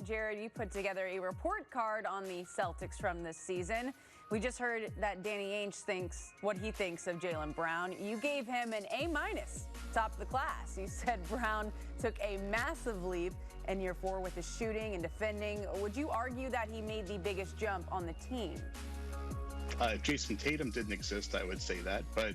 Jared, you put together a report card on the Celtics from this season. We just heard that Danny Ainge thinks what he thinks of Jaylen Brown. You gave him an A-, top of the class. You said Brown took a massive leap in year 4 with his shooting and defending. Would you argue that he made the biggest jump on the team? If Jason Tatum didn't exist, I would say that. But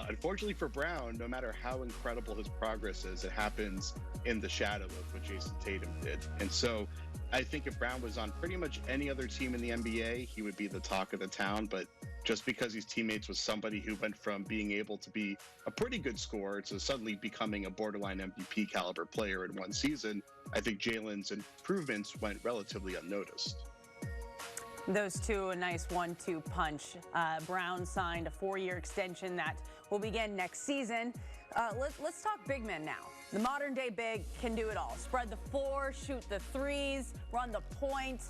unfortunately for Brown, no matter how incredible his progress is, it happens in the shadow of what Jason Tatum did. And so I think if Brown was on pretty much any other team in the NBA, he would be the talk of the town. But just because he's teammates with somebody who went from being able to be a pretty good scorer to suddenly becoming a borderline MVP caliber player in one season, I think Jaylen's improvements went relatively unnoticed. Those two, a nice 1-2 punch. Brown signed a 4-year extension that will begin next season. Let's talk big men now. The modern day big can do it all. Spread the floor, shoot the threes, run the point.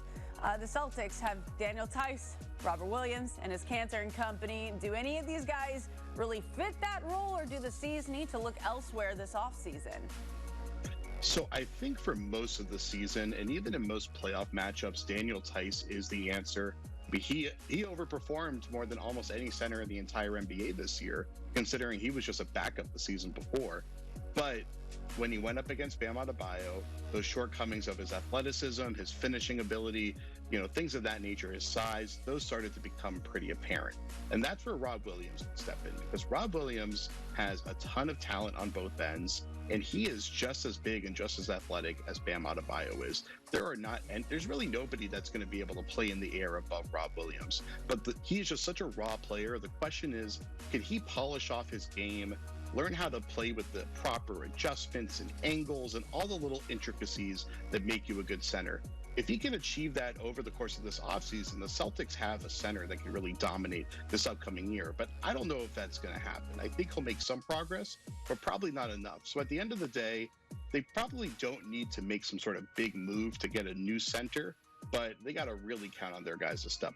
The Celtics have Daniel Tice, Robert Williams, and his Cantor and company. Do any of these guys really fit that role, or do the C's need to look elsewhere this offseason? So I think for most of the season, and even in most playoff matchups, Daniel Tice is the answer. He overperformed more than almost any center in the entire NBA this year, considering he was just a backup the season before. But when he went up against Bam Adebayo, those shortcomings of his athleticism, his finishing ability, things of that nature, his size, those started to become pretty apparent. And that's where Rob Williams can step in, because Rob Williams has a ton of talent on both ends, and he is just as big and just as athletic as Bam Adebayo is. There's really nobody that's going to be able to play in the air above Rob Williams. But he is just such a raw player. The question is, can he polish off his game, learn how to play with the proper adjustments and angles and all the little intricacies that make you a good center? If he can achieve that over the course of this offseason, the Celtics have a center that can really dominate this upcoming year. But I don't know if that's going to happen. I think he'll make some progress, but probably not enough. So at the end of the day, they probably don't need to make some sort of big move to get a new center, but they got to really count on their guys to step up.